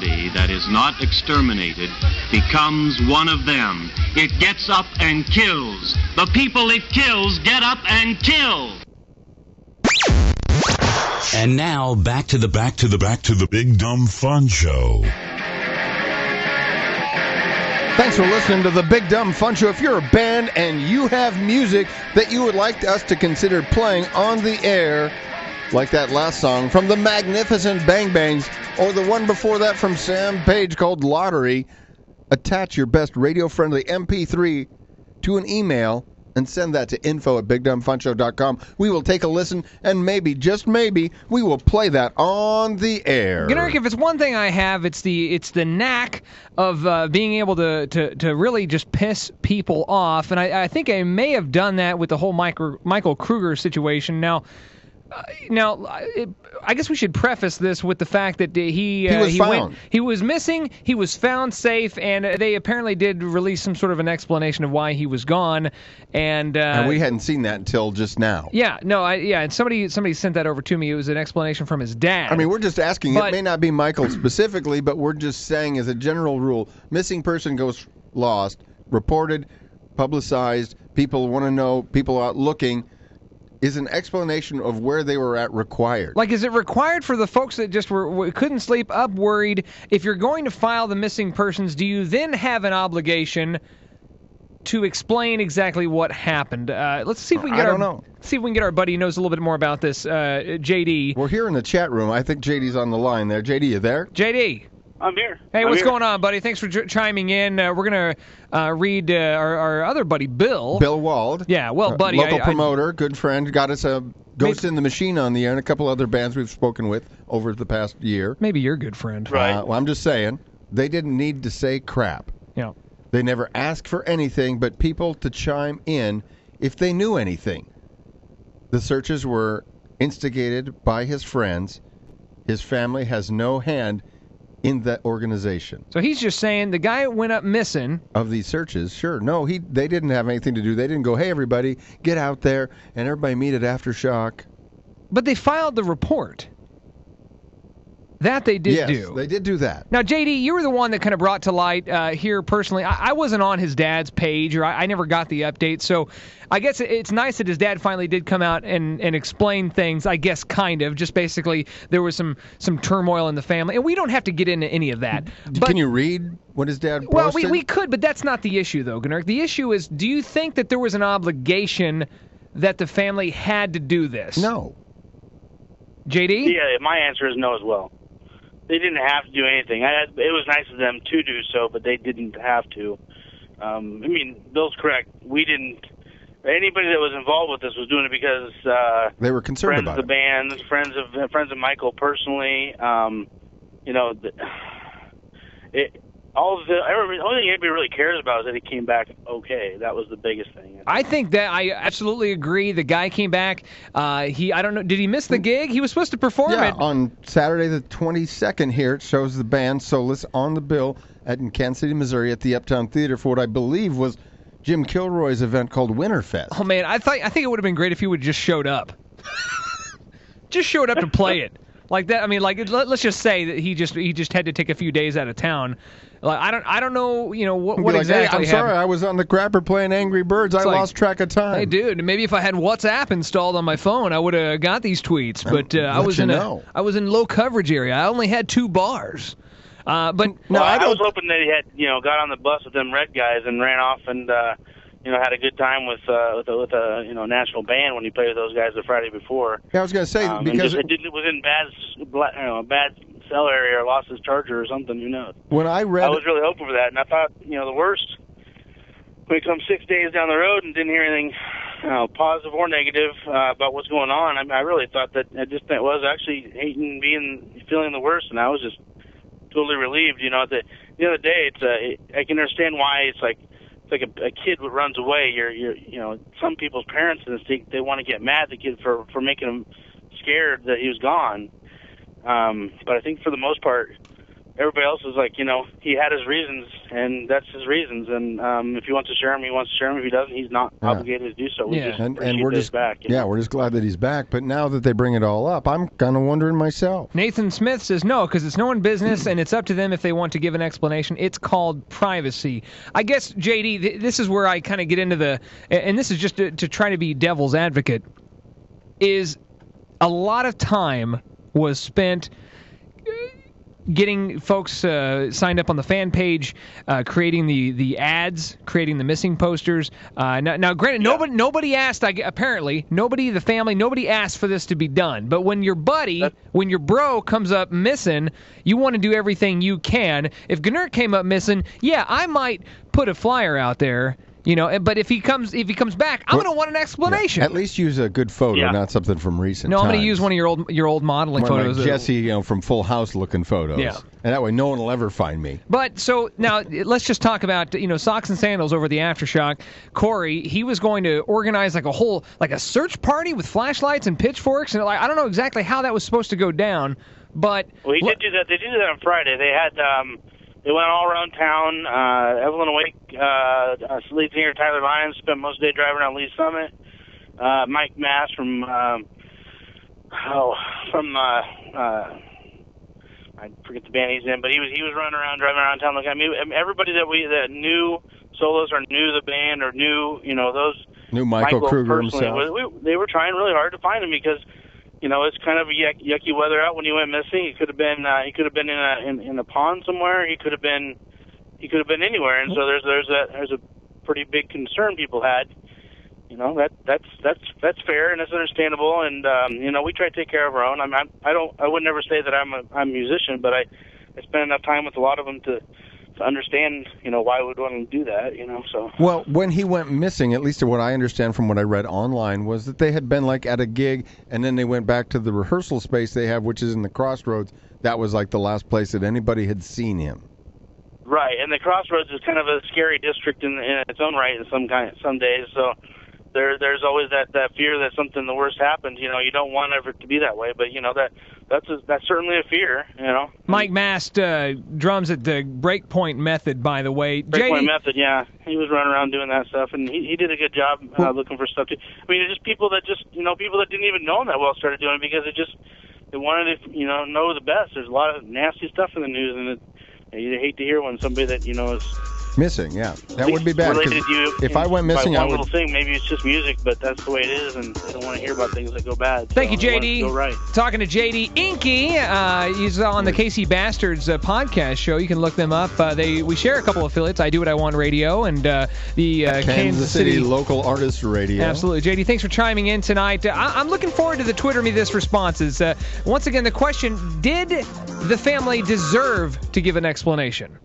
body that is not exterminated becomes one of them. It gets up and kills. The people it kills get up and kill. And now back to the Big Dumb Fun Show. Thanks for listening to the Big Dumb Fun Show. If you're a band and you have music that you would like us to consider playing on the air, like that last song from the Magnificent Bang Bangs, or the one before that from Sam Page called Lottery, attach your best radio-friendly MP3 to an email and send that to info@bigdumbfunshow.com. We will take a listen, and maybe, just maybe, we will play that on the air. Gnark, if it's one thing I have, it's the knack of being able to really just piss people off, and I think I may have done that with the whole Michael Krueger situation. Now, I guess we should preface this with the fact that he was missing, he was found safe, and they apparently did release some sort of an explanation of why he was gone, and we hadn't seen that until just now. And somebody sent that over to me. It was an explanation from his dad. I mean, we're just asking. It may not be Michael specifically, but we're just saying as a general rule, missing person goes lost, reported, publicized, people want to know, people out looking. Is an explanation of where they were at required? Like, is it required for the folks that just couldn't sleep up, worried? If you're going to file the missing persons, do you then have an obligation to explain exactly what happened? Let's see if we can get our buddy who knows a little bit more about this, JD. We're here in the chat room. I think JD's on the line there. JD, you there? JD. I'm here. Hey, what's going on, buddy? Thanks for chiming in. We're going to read our other buddy, Bill. Bill Wald. Yeah, well, buddy. Local promoter, good friend. Got us a Ghost in the Machine on the air and a couple other bands we've spoken with over the past year. Maybe you're a good friend. Right. Well, I'm just saying, they didn't need to say crap. Yeah. They never asked for anything but people to chime in if they knew anything. The searches were instigated by his friends. His family has no hand in that organization. So he's just saying the guy went up missing. Of these searches, sure. No, they didn't have anything to do. They didn't go, hey, everybody, get out there, and everybody meet at Aftershock. But they filed the report. That they did do. Yes, they did do that. Now, JD, you were the one that kind of brought to light here personally. I wasn't on his dad's page, or I never got the update. So I guess it's nice that his dad finally did come out and explain things, I guess, kind of. Just basically there was some turmoil in the family. And we don't have to get into any of that. But, can you read what his dad posted? Well, we could, but that's not the issue, though, Gnark. The issue is, do you think that there was an obligation that the family had to do this? No. JD? Yeah, my answer is no as well. They didn't have to do anything. It was nice of them to do so, but they didn't have to. I mean, Bill's correct. We didn't. Anybody that was involved with this was doing it because they were concerned about it. Friends of the band, friends of Michael personally. The only thing anybody really cares about is that he came back okay. That was the biggest thing. I think that I absolutely agree. The guy came back. I don't know. Did he miss the gig? He was supposed to perform it. On Saturday the 22nd here, it shows the band Solace on the bill at in Kansas City, Missouri at the Uptown Theater for what I believe was Jim Kilroy's event called Winterfest. Oh, man. I think it would have been great if he would have just showed up. Just showed up to play it. Like that. I mean, like, let's just say that he just had to take a few days out of town. Like, I don't know, what exactly happened. I'm sorry, I was on the crapper playing Angry Birds. I lost track of time. Hey, dude, maybe if I had WhatsApp installed on my phone, I would have got these tweets. But I was in low coverage area. I only had 2 bars. I was hoping that he had, got on the bus with them Red guys and ran off and had a good time with a national band when he played with those guys the Friday before. Yeah, I was going to say because it was in bad cell area or lost his charger or something. Who knows? When I was really hoping for that, and I thought the worst when it comes 6 days down the road and didn't hear anything positive or negative about what's going on. I really thought that it was actually feeling the worst, and I was just totally relieved. At the end of the day, I can understand why it's like a kid who runs away. You're some people's parents they want to get mad at the kid for making them scared that he was gone. But I think for the most part, everybody else is like, he had his reasons, and that's his reasons. And if he wants to share them, he wants to share them. If he doesn't, he's not obligated to do so. We just and we're just back. We're just glad that he's back. But now that they bring it all up, I'm kind of wondering myself. Nathan Smith says no, because it's no one's business, and it's up to them if they want to give an explanation. It's called privacy. I guess, JD, this is where I kind of get into and this is just to try to be devil's advocate, is a lot of time was spent getting folks signed up on the fan page, creating the ads, creating the missing posters. Now, granted, nobody asked. Apparently, the family, nobody asked for this to be done. But when your when your bro comes up missing, you want to do everything you can. If Gnurt came up missing, I might put a flyer out there. But if he comes back, I'm going to want an explanation. Yeah, at least use a good photo, not something from recent times. I'm going to use one of your old modeling photos. Like Jesse, from Full House looking photos. Yeah. And that way no one will ever find me. But so now let's just talk about, Socks and Sandals over the Aftershock. Corey, he was going to organize like a search party with flashlights and pitchforks, and I don't know exactly how that was supposed to go down, but he did do that. They did that on Friday. They had they went all around town. Evelyn Awake, lead singer Tyler Lyons spent most of the day driving around Lee Summit. Mike Mass from I forget the band he's in, but he was running around, driving around town. Like, I mean, everybody that knew Solos or knew the band or knew those knew Michael Krueger himself. They were trying really hard to find him because it's kind of yucky weather out when he went missing. He could have been in a pond somewhere. He could have been anywhere. And so there's a pretty big concern people had. That's fair and that's understandable. And we try to take care of our own. I would never say that I'm a musician, but I spend enough time with a lot of them to understand, why we'd want to do that, so. Well, when he went missing, at least what I understand from what I read online, was that they had been like at a gig and then they went back to the rehearsal space they have, which is in the Crossroads. That was like the last place that anybody had seen him. Right, and the Crossroads is kind of a scary district in its own right in some days, so there's always that fear that something the worst happens. You don't want ever to be that way, but that's certainly a fear. Mike Mast drums at the Breakpoint Method, by the way. Breakpoint Method, yeah, he was running around doing that stuff, and he did a good job looking for stuff too. I mean, just people that people that didn't even know him that well started doing it because they wanted to know the best. There's a lot of nasty stuff in the news, and you hate to hear when somebody that is missing. Yeah, that would be bad. If I went missing, I would. Little thing, maybe it's just music, but that's the way it is, and I don't want to hear about things that go bad. Thank you, JD. Go right. Talking to JD Enke, he's on the KC Bastards podcast show. You can look them up. We share a couple affiliates. I Do What I Want Radio and the Kansas City Local Artist Radio. Absolutely, JD. Thanks for chiming in tonight. I'm looking forward to the Twitter Me This responses. Once again, the question: did the family deserve to give an explanation?